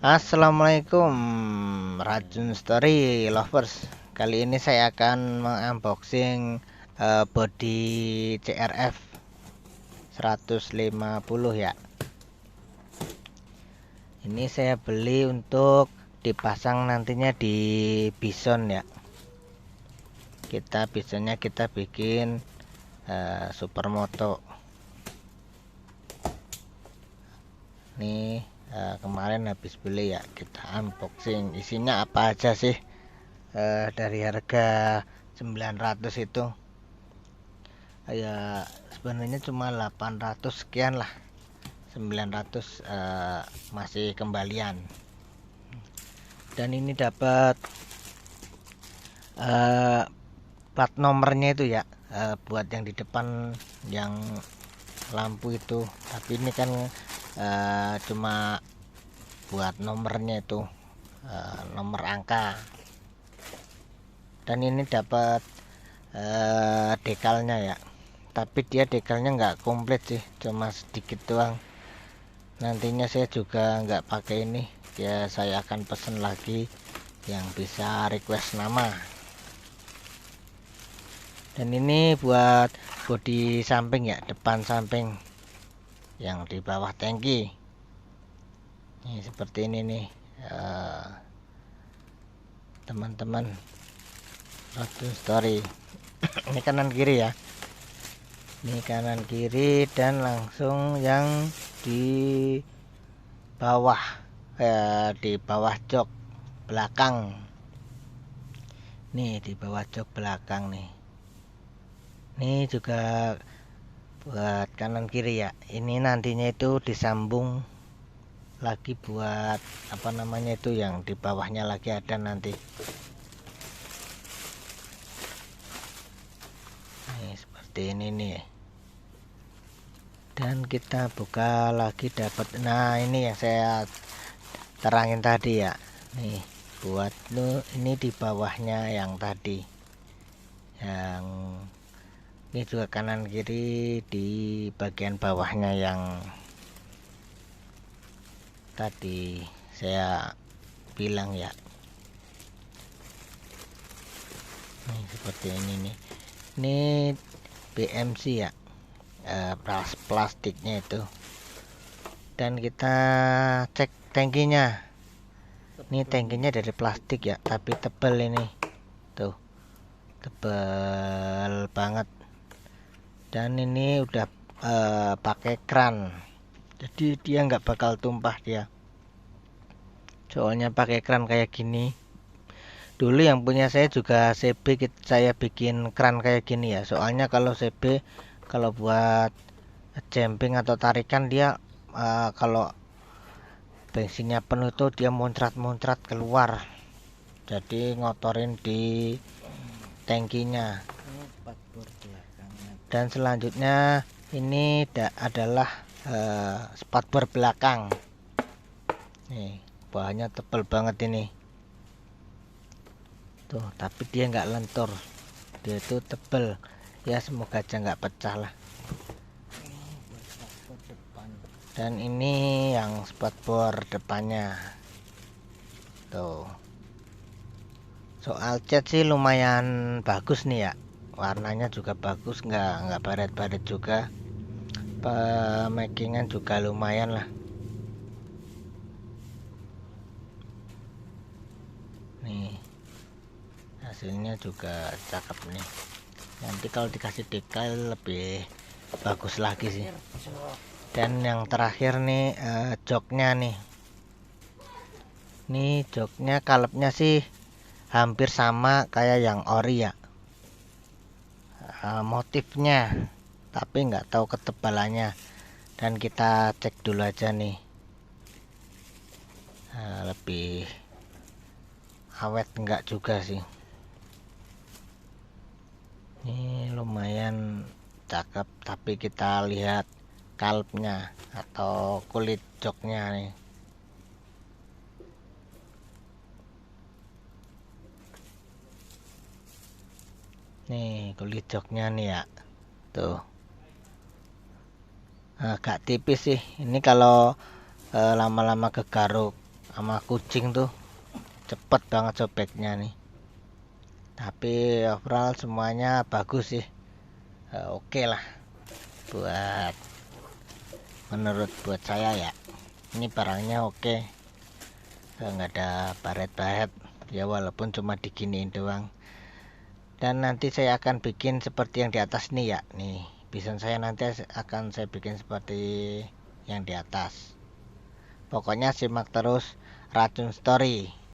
Assalamualaikum Rajun Story Lovers. Kali ini saya akan mengunboxing body CRF 150 ya. Ini saya beli untuk dipasang nantinya di Bison ya. Bisonnya kita bikin supermoto. Nih kemarin habis beli ya, kita unboxing isinya apa aja sih. Dari harga 900 itu ya sebenarnya cuma 800 sekian lah, 900 masih kembalian. Dan ini dapat plat nomornya itu ya, buat yang di depan yang lampu itu, tapi ini kan cuma buat nomornya itu, nomor angka. Dan ini dapat dekalnya ya, tapi dia dekalnya nggak komplit sih, cuma sedikit doang. Nantinya saya juga nggak pakai ini ya, saya akan pesen lagi yang bisa request nama. Dan ini buat bodi samping ya, depan samping yang di bawah tangki. Ini seperti ini nih teman-teman Rajun Story. Ini kanan kiri ya, ini kanan kiri, dan langsung yang di bawah di bawah jok belakang nih, di bawah jok belakang nih. Ini juga buat kanan kiri ya. Ini nantinya itu disambung lagi buat apa namanya itu, yang di bawahnya lagi ada nanti. Nih seperti ini nih. Dan kita buka lagi, dapat, nah ini yang saya terangin tadi ya. Nih buat ini di bawahnya yang tadi, yang ini juga kanan kiri di bagian bawahnya yang tadi saya bilang ya. Nih seperti ini nih. Ini BMC ya, plastiknya itu. Dan kita cek tangkinya. Ini tangkinya dari plastik ya, tapi tebal ini tuh, tebal banget. Dan ini udah pakai kran, jadi dia nggak bakal tumpah dia, soalnya pakai kran kayak gini. Dulu yang punya saya juga CB, saya bikin kran kayak gini ya, soalnya kalau CB kalau buat jumping atau tarikan dia kalau bensinnya penuh tuh dia muncrat-muncrat keluar, jadi ngotorin di tangkinya. Dan selanjutnya ini adalah spatbor belakang. Nih bahannya tebal banget ini tuh, tapi dia nggak lentur, dia itu tebal ya, semoga aja nggak pecah lah. Dan ini yang spatbor depannya tuh. Soal cat sih lumayan bagus nih ya, warnanya juga bagus, nggak baret-baret juga, pemakingan juga lumayan lah. Nih hasilnya juga cakep nih. Nanti kalau dikasih dekal lebih bagus lagi sih. Dan yang terakhir nih joknya nih. Nih joknya kalapnya sih hampir sama kayak yang ori ya, motifnya, tapi nggak tahu ketebalannya. Dan kita cek dulu aja nih, lebih awet enggak juga sih. Ini lumayan cakep, tapi kita lihat kalpnya atau kulit joknya nih. Nih kulit joknya nih ya, tuh agak tipis sih. Ini kalau lama-lama kegaruk sama kucing tuh cepet banget sobeknya nih. Tapi overall semuanya bagus sih. Oke lah buat buat saya ya. Ini barangnya oke. Nggak ada baret-baret ya, walaupun cuma diginiin doang. Dan nanti saya akan bikin seperti yang di atas nih ya. Nih bisa saya nanti akan saya bikin seperti yang di atas. Pokoknya simak terus Racun Story.